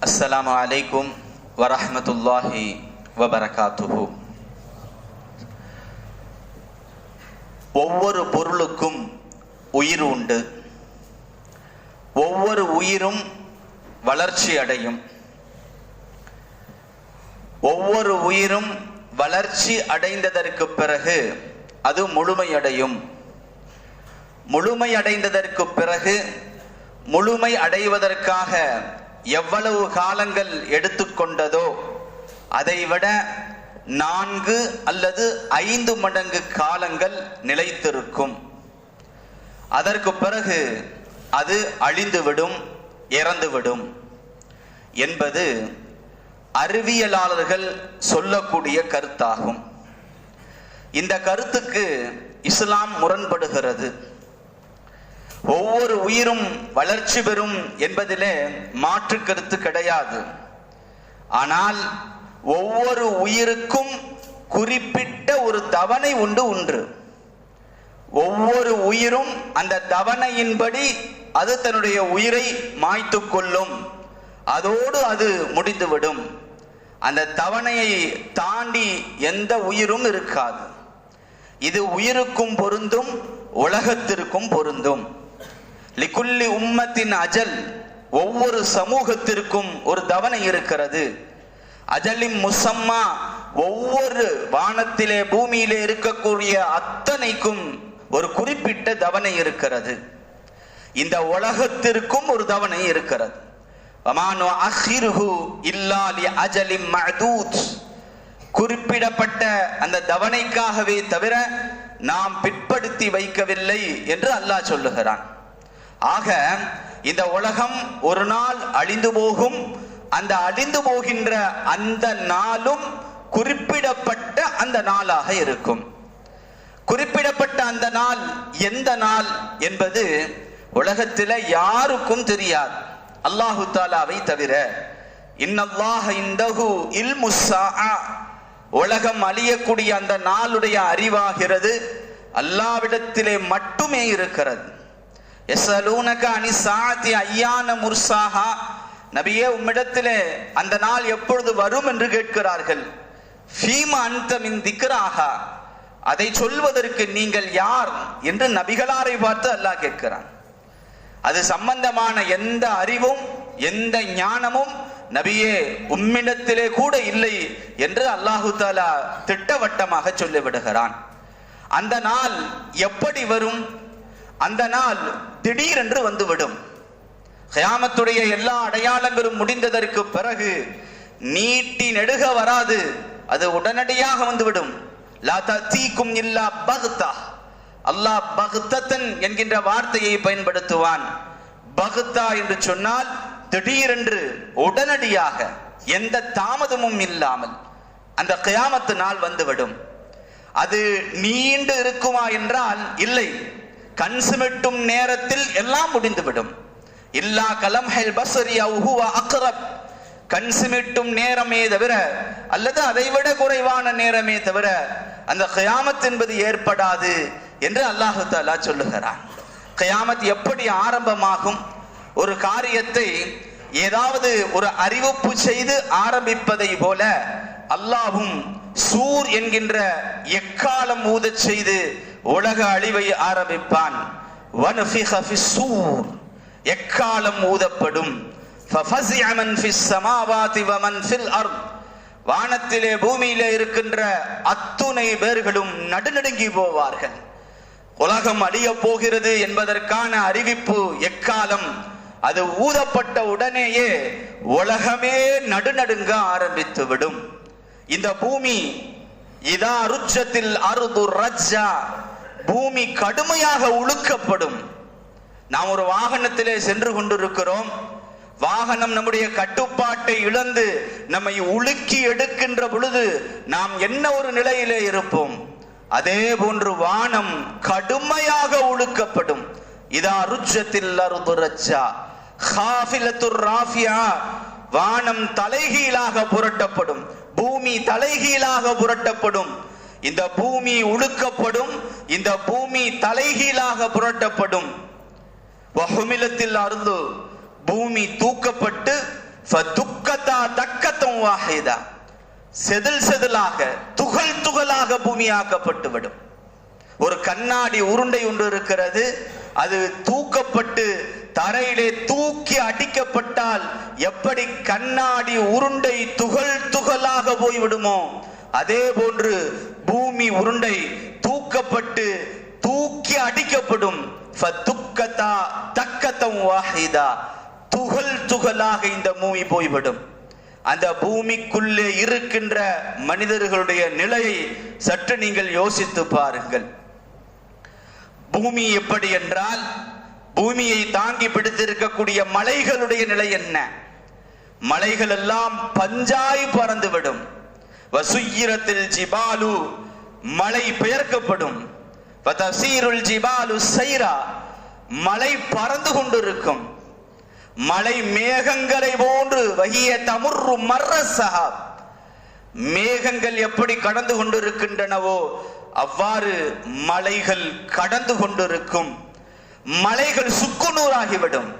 அஸ்ஸலாமு அலைக்கும் வரஹ்மத்துல்லாஹி வபரகாத்துஹு. ஒவ்வொரு பொருளுக்கும் உயிர் உண்டு. ஒவ்வொரு உயிரும் வளர்ச்சி அடையும். ஒவ்வொரு உயிரும் வளர்ச்சி அடைந்ததற்கு பிறகு அது முழுமையடையும். முழுமை அடைந்ததற்கு பிறகு முழுமை அடைவதற்காக எவ்வளவு காலங்கள் எடுத்துக்கொண்டதோ அதைவிட 4 அல்லது 5 மடங்கு காலங்கள் நிலைத்திருக்கும். அதற்கு பிறகு அது அழிந்துவிடும், இறந்துவிடும் என்பது அறிவியலாளர்கள் சொல்லக்கூடிய கருத்தாகும். இந்த கருத்துக்கு இஸ்லாம் முரண்படுகிறது. ஒவ்வொரு உயிரும் வளர்ச்சி பெறும் என்பதிலே மாற்று கருத்து கிடையாது. ஆனால் ஒவ்வொரு உயிருக்கும் குறிப்பிட்ட ஒரு தவணை உண்டு. ஒவ்வொரு உயிரும் அந்த தவணையின்படி அது தன்னுடைய உயிரை மாய்த்து கொள்ளும். அதோடு அது முடிந்துவிடும். அந்த தவணையை தாண்டி எந்த உயிரும் இருக்காது. இது உயிருக்கும் பொருந்தும், உலகத்திற்கும் பொருந்தும். லிகுல்லி உம்மத்தின் அஜல், ஒவ்வொரு சமூகத்திற்கும் ஒரு தவணை இருக்கிறது. அஜலின் முசம்மா, ஒவ்வொரு வானத்திலே பூமியிலே இருக்கக்கூடிய அத்தனைக்கும் ஒரு குறிப்பிட்ட தவணை இருக்கிறது. இந்த உலகத்திற்கும் ஒரு தவணை இருக்கிறது. குறிப்பிடப்பட்ட அந்த தவணைக்காகவே தவிர நாம் பிற்படுத்தி வைக்கவில்லை என்று அல்லாஹ் சொல்லுகிறான். ஆக இந்த உலகம் ஒரு நாள் அழிந்து போகும். அந்த அழிந்து போகின்ற அந்த நாளும் குறிப்பிடப்பட்ட அந்த நாளாக இருக்கும். குறிப்பிடப்பட்ட அந்த நாள் எந்த நாள் என்பது உலகத்தில் யாருக்கும் தெரியாது, அல்லாஹு தாலாவை தவிர. இன்னல்லாஹ இந்தஹு இல்முஸ்ஸாஅ, உலகம் அழியக்கூடிய அந்த நாளுடைய அறிவாகிறது அல்லாஹ்விடத்திலே மட்டுமே இருக்கிறது. யஸலூனக அனிஸ்ஸாஅத்தி அய்யான முர்ஸாஹா, நபியே உம்மிடத்திலே அந்த நாள் எப்பொழுது வரும் என்று கேட்கிறார்கள். ஃபீமா அன்த மின் திக்ராஹா, அதை சொல்வதற்கு நீங்கள் யார் என்று நபிகளாரை பார்த்து அல்லாஹ் கேட்கிறான். அது சம்பந்தமான எந்த அறிவும் எந்த ஞானமும் நபியே உம்மிடத்திலே கூட இல்லை என்று அல்லாஹு தாலா திட்டவட்டமாக சொல்லிவிடுகிறான். அந்த நாள் எப்படி வரும்? அந்த நாள் திடீரென்று வந்துவிடும். கியாமத்துடைய எல்லா அடையாளங்களும் முடிந்ததற்கு பிறகு நீட்டி நெடுக வராது, அது உடனடியாக வந்துவிடும். லா ததீக்கும் இல்லா பக்தா, அல்லாஹ் பக்தத்தன் என்கின்ற வார்த்தையை பயன்படுத்துவான். பக்தா என்று சொன்னால் திடீரென்று, உடனடியாக, எந்த தாமதமும் இல்லாமல் அந்த கியாமத்து நாள் வந்துவிடும். அது நீண்டு இருக்குமா என்றால் இல்லை, கண் சிமிட்டும் நேரத்தில் எல்லாம் முடிந்துவிடும். இல்லா கலம்ஹில் பஸ்ரி அவ் ஹுவ அக்ரப், கண் சிமிட்டும் நேரமே தவிர அல்லது அதைவிட குறைவான நேரமே தவிர அந்த கியாமத் என்பது ஏற்படாது என்று அல்லாஹு தஆலா சொல்லுகிறான். கியாமத் எப்படி ஆரம்பமாகும்? ஒரு காரியத்தை ஏதாவது ஒரு அறிவிப்பு செய்து ஆரம்பிப்பதை போல அல்லாஹும் சூர் என்கின்ற எக்காலம் ஊதச் செய்து உலக அழிவை ஆரம்பிப்பான். வன்ஃபிக ஃபிஸ்ஸூர், எக்காலம் ஊதப்படும். ஃபஃபஸிஅ மன் ஃபிஸ் ஸமாவாதி வ மன் ஃபில் அர்த், வானத்திலே பூமியிலே இருக்கின்ற அத்துணை பேர்களும் நடுநடுங்கி போவார்கள். உலகம் அழிய போகிறது என்பதற்கான அறிவிப்பு எக்காலம் அது ஊதப்பட்ட உடனேயே உலகமே நடுநடுங்க ஆரம்பித்து விடும். இந்த பூமி இதா ருஜ்ஜத்தில் அர்து ரஜ்ஜா, பூமி கடுமையாக உழுக்கப்படும். நாம் ஒரு வாகனத்திலே சென்று கொண்டிருக்கிறோம். வாகனம் நம்முடைய கட்டுப்பாட்டை இழந்து நம்மை உலுக்கி எடுக்கின்ற பொழுது நாம் என்ன ஒரு நிலையிலே இருப்போம்? அதே போன்று வானம் கடுமையாக உழுக்கப்படும். இதா ருஜ்ஜத்தில் அர்து ரஜ்ஜா காஃபிலத்துர் ராஃபியா, வானம் தலைகீழாக புரட்டப்படும், பூமி தலைகீழாக புரட்டப்படும். இந்த பூமி உழுக்கப்படும், இந்த பூமி தலைகீழாக புரட்டப்படும். வஹுமிலத்தில் அர்து, பூமி தூக்கப்பட்டு ஃபதுக்கதா தக்கத்தம் வாஹிதா, செதில் செதிலாக துகள் துகளாக பூமியாக்கப்பட்டு விடும். ஒரு கண்ணாடி உருண்டை ஒன்று இருக்கிறது, அது தூக்கப்பட்டு தரையிலே தூக்கி அடிக்கப்பட்டால் எப்படி கண்ணாடி உருண்டை துகள் துகளாக போய்விடுமோ, அதே போன்று பூமி உருண்டை தூக்கப்பட்டு தூக்கி அடிக்கப்படும். ஃபதுக்கதா தக்கத்தம் வாஹிதா, துகள் துகளாக இந்த பூமி போய்விடும். அந்த பூமிக்குள்ளே இருக்கின்ற மனிதர்களுடைய நிலையை சற்று நீங்கள் யோசித்து பாருங்கள். பூமி எப்படி என்றால், பூமியை தாங்கி பிடித்திருக்கக்கூடிய மலைகளுடைய நிலை என்ன? மலைகள் எல்லாம் பஞ்சாய் பறந்துவிடும். வசுயிரத்தில் ஜிபாலு, மலை பெயர்க்கப்படும். வதசீருல் ஜிபாலு சைரா, மலை பறந்து கொண்டிருக்கும். மலை மேகங்களை போன்று, வஹிய தமுர்ரு மர்ர ஸஹாப், மேகங்கள் எப்படி கடந்து கொண்டிருக்கின்றனவோ அவ்வாறு மலைகள் கடந்து கொண்டிருக்கும். மலைகள் சுக்குநூறாகிவிடும்.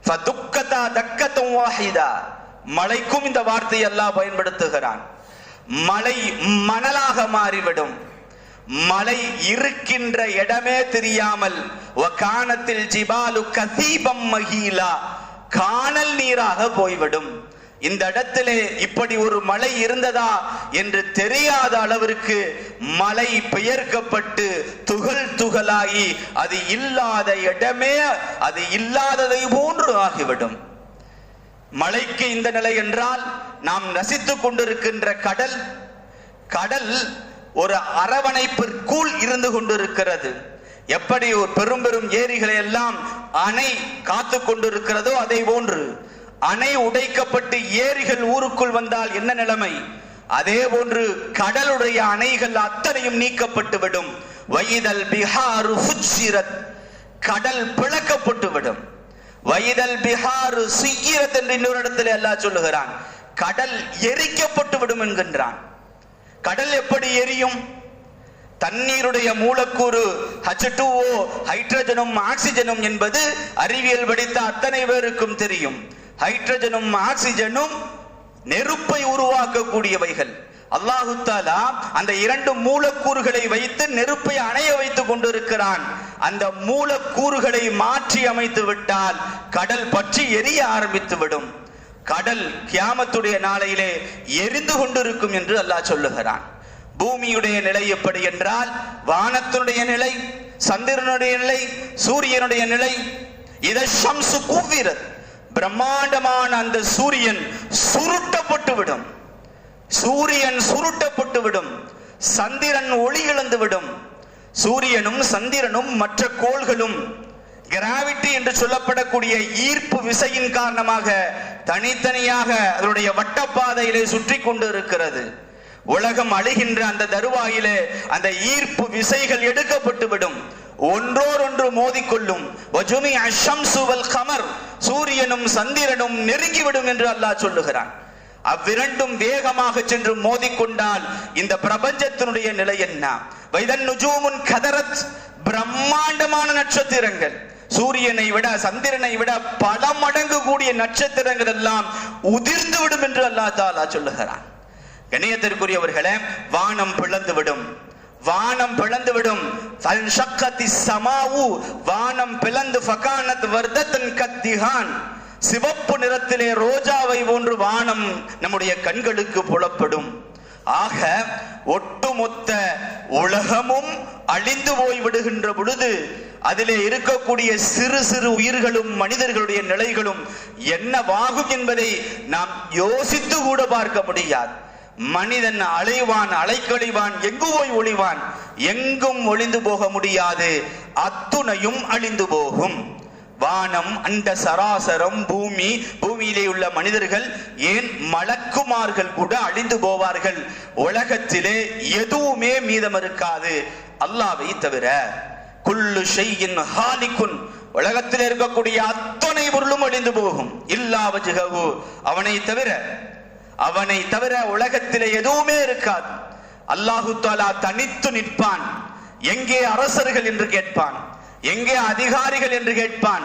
ஃபதுக்கதா தக்கத்தம் வாஹிதா, மலைக்கும் இந்த வார்த்தை அல்லாஹ் பயன்படுத்துகிறான். மலை மணலாக மாறிவிடும். மலை இருக்கின்ற இடமே தெரியாமல், வகானத்தில் ஜிபாலு கதீபம் மஹீலா, காணல் நீராக போய்விடும். இந்த இடத்திலே இப்படி ஒரு மலை இருந்ததா என்று தெரியாத அளவிற்கு மலை பெயர்க்கப்பட்டு துகள் துகளாகி அது இல்லாத இடமே அது இல்லாததை போன்று ஆகிவிடும். மலைக்கு இந்த நிலை என்றால், நாம் ரசித்துக் கொண்டிருக்கின்ற கடல், கடல் ஒரு அரவணைப்பிற்குள் இருந்து கொண்டிருக்கிறது. எப்படி ஒரு பெரும் பெரும் ஏரிகளை எல்லாம் அணை காத்து கொண்டிருக்கிறதோ அதே போன்று அணை உடைக்கப்பட்டு ஏரிகள் ஊருக்குள் வந்தால் என்ன நிலைமை, அதே போன்று கடலுடைய அணைகள் அத்தனையும் நீக்கப்பட்டு விடும். வைதல் பிஹாரு ஃபுஜ்ஜிரத், கடல் பிளக்கப்பட்டு விடும். வைதல் பிஹாரு சுய்யிரத் என்று இன்னொரு இடத்துல அல்லாஹ் சொல்லுகிறான், கடல் எரிக்கப்பட்டு விடும் என்கின்றான். கடல் எப்படி எரியும்? தண்ணீருடைய மூலக்கூறு H2O, ஹைட்ரஜனும் ஆக்சிஜனும் என்பது அறிவியல் படித்த அத்தனை பேருக்கும் தெரியும். ஹைட்ரஜனும் ஆக்சிஜனும் நெருப்பை உருவாக்கக்கூடியவைகள். அல்லாஹு தஆலா அந்த இரண்டு மூலக்கூறுகளை வைத்து நெருப்பை அணைய வைத்துக் கொண்டிருக்கிறான். அந்த மூலக்கூறுகளை மாற்றி அமைத்து விட்டால் கடல் பற்றி எரிய ஆரம்பித்து விடும். கடல் கியாமத்துடைய நாளையிலே எரிந்து கொண்டிருக்கும் என்று அல்லாஹ் சொல்லுகிறான். பூமியுடைய நிலை எப்படி என்றால், வானத்தினுடைய நிலை, சந்திரனுடைய நிலை, சூரியனுடைய நிலை, இத ஷம்சு குவ்விரத், பிரம்மாண்டமான அந்த சூரியன் சுருட்டப்பட்டு விடும். சூரியன் சுருட்டப்பட்டு விடும். சந்திரன் ஒளி இழந்து விடும். சூரியனும் சந்திரனும் மற்ற கோள்களும் கிராவிட்டி என்று சொல்லப்படக்கூடிய ஈர்ப்பு விசையின் காரணமாக தனித்தனியாக அதனுடைய வட்டப்பாதையிலே சுற்றி கொண்டு இருக்கிறது. உலகம் அழிகின்ற அந்த தருவாயிலே அந்த ஈர்ப்பு விசைகள் எடுக்கப்பட்டு விடும். ஒன்றோடொன்று மோதிக்கொள்ளும். சூரியனும் சந்திரனும் நெருங்கிவிடும் என்று அல்லாஹ் சொல்லுகிறான். அவ்விரண்டும் வேகமாக சென்று மோதிக்கொண்டால் இந்த பிரபஞ்சத்தினுடைய நிலை என்ன? வைதன் நுஜூமுன் கதரத், பிரம்மாண்டமான நட்சத்திரங்கள், சூரியனை விட சந்திரனை விட பல மடங்கு கூடிய நட்சத்திரங்கள் எல்லாம் உதிர்ந்து விடும் என்று அல்லாஹ் தஆலா சொல்லுகிறான். கண்ணியத்திற்குரியவர்களே, வானம் பிளந்து விடும். வானம் பிளந்து விடும். வானம் பிளந்து ஃபகானத் வர்தத்தன் கத்திஹான், சிவப்பு நிறத்திலே ரோஜாவை போன்று வானம் நம்முடைய கண்களுக்கு புலப்படும். ஆக ஒட்டுமொத்த உலகமும் அழிந்து போய் விடுகின்ற பொழுது அதிலே இருக்கக்கூடிய சிறு சிறு உயிர்களும் மனிதர்களுடைய நிலைகளும் என்னவாகும் என்பதை நாம் யோசித்து கூட பார்க்க முடியாது. மனிதன் அலைவான், அலைக்கழிவான், எங்கு போய் ஒளிவான்? எங்கும் ஒளிந்து போக முடியாது. அத்துணையும் அழிந்து போகும். வானம், அண்ட சராசரம், பூமி, பூமியிலே உள்ள மனிதர்கள், ஏன் மலக்குமார்கள் கூட அழிந்து போவார்கள். உலகத்திலே எதுவுமே மீதம் இருக்காது அல்லாஹ்வை தவிர. குல்லு ஷைஇன் ஹாலிகுன், உலகத்தில் இருக்கக்கூடிய அத்தனை பொருளும் அழிந்து போகும். இல்லா வஜ்ஹஹு, அவனை தவிர உலகத்திலே எதுவுமே இருக்காது. அல்லாஹு தஆலா தனித்து நிற்பான். எங்கே அரசர்கள் என்று கேட்பான், எங்கே அதிகாரிகள் என்று கேட்பான்,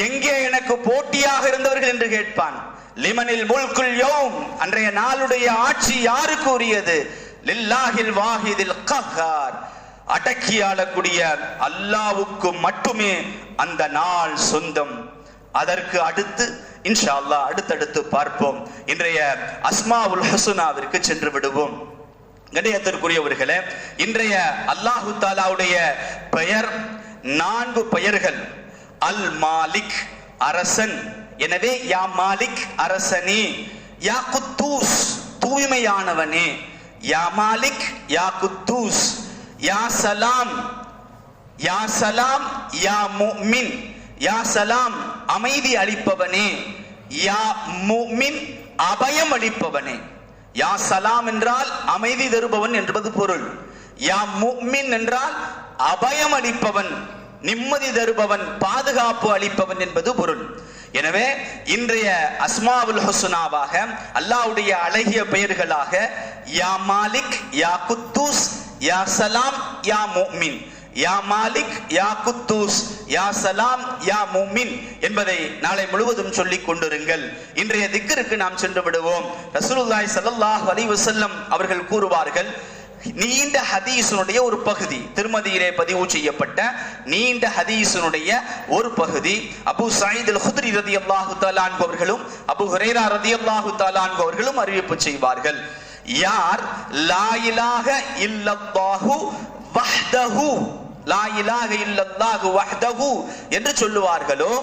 எங்கே எனக்கு போட்டியாக இருந்தவர்கள் என்று கேட்பான். லிமனில் முல்குல் யௌம், அன்றைய நாளுடைய ஆட்சி யாருக்கு உரியது? லில்லாஹில் வாஹிதில் கஹ்ஹார், அடக்கி ஆளக்கூடிய அல்லாஹ்வுக்கு மட்டுமே அந்த நாள் சொந்தம். அதற்கு அடுத்து இன்ஷா அல்லாஹ் அடுத்தடுத்து பார்ப்போம். இன்றைய அஸ்மாவுல் ஹுஸ்னாவிற்கு சென்று விடுவோம். கண்ணியத்திற்குரியவர்களே, இன்றைய அல்லாஹு தாலாவுடைய பெயர் 4 பெயர்கள். அல் மாலிக், அரசன். எனவே யா மாலிக், அரசனே. யா குத்தூஸ், தூய்மையானவனே. யா மாலிக், யா குத்தூஸ். யா சலாம், யா சலாம், யா முஃமின். யா சலாம், அமைதி அளிப்பவனே. யா முஃமின், அபயம் அளிப்பவனே. யா சலாம் என்றால் அமைதி தருபவன் என்பது பொருள். யா முஃமின் என்றால் அபயம் அளிப்பவன், நிம்மதி தருபவன், பாதுகாப்பு அளிப்பவன் என்பது பொருள். எனவே இன்றைய அஸ்மாவுல் ஹுஸ்னாவாக, அல்லாஹ்வுடைய அழகிய பெயர்களாக யா மாலிக், யா குத்தூஸ், யா சலாம், யா முஃமின், யா மாலிக், யா குத்தூஸ், யா சலாம், யா முஃமின் என்பதை நாளை முழுவதும் சொல்லிக் கொண்டிருங்கள். இன்றைய திக்ருக்கு நாம் சென்று விடுவோம். ரசூலுல்லாஹி ஸல்லல்லாஹு அலைஹி வஸல்லம் அவர்கள் கூறுவார்கள், நீண்ட ஹதீஸினுடைய ஒரு பகுதி, திருமதியிலே பதிவு செய்யப்பட்ட நீண்ட ஹதீஸினுடைய ஒரு பகுதி, அபூ சயீத் அல் குத்ரி ரலியல்லாஹு தஆலா அன்ஹு அவர்களும் அபூ ஹுரைரா ரலியல்லாஹு தஆலா அன்ஹு அவர்களும் அறிவிப்பு செய்வார்கள். யார் லா இலாஹ இல்லல்லாஹு வஹ்தஹு, லா இலாஹ இல்லல்லாஹு வஹ்தஹு என்று சொல்லுவார்களோ,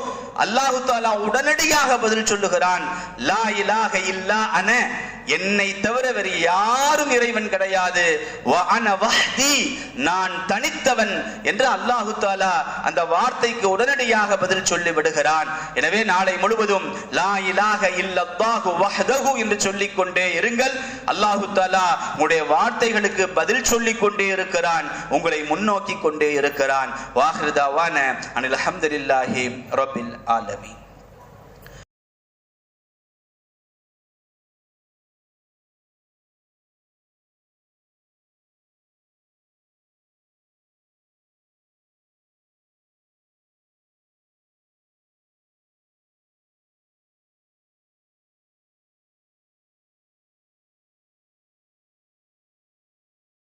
அல்லாஹு தஆலா உடனடியாக பதில் சொல்லுகிறான், லா இலாஹ இல்லா அன, என்னை தவிர வேறு யாரும் இறைவன் கிடையாது, வ அன வஹ்தி, நான் தனித்தவன் என்று அல்லாஹு தஆலா அந்த வார்த்தைக்கு உடனடியாக பதில் சொல்லி விடுகிறான். எனவே நாளை முழுவதும் லா இலாஹ இல்லல்லாஹு வஹ்தஹு என்று சொல்லிக் கொண்டே இருங்கள். அல்லாஹு தஆலா உங்களுடைய வார்த்தைகளுக்கு பதில் சொல்லிக் கொண்டே இருக்கிறான், உங்களை முன்னோக்கி கொண்டே இருக்கிறான். வாஹிரு தாவானா அனில் ஹம்துலில்லாஹி ரப்பில் ஆலமீன்.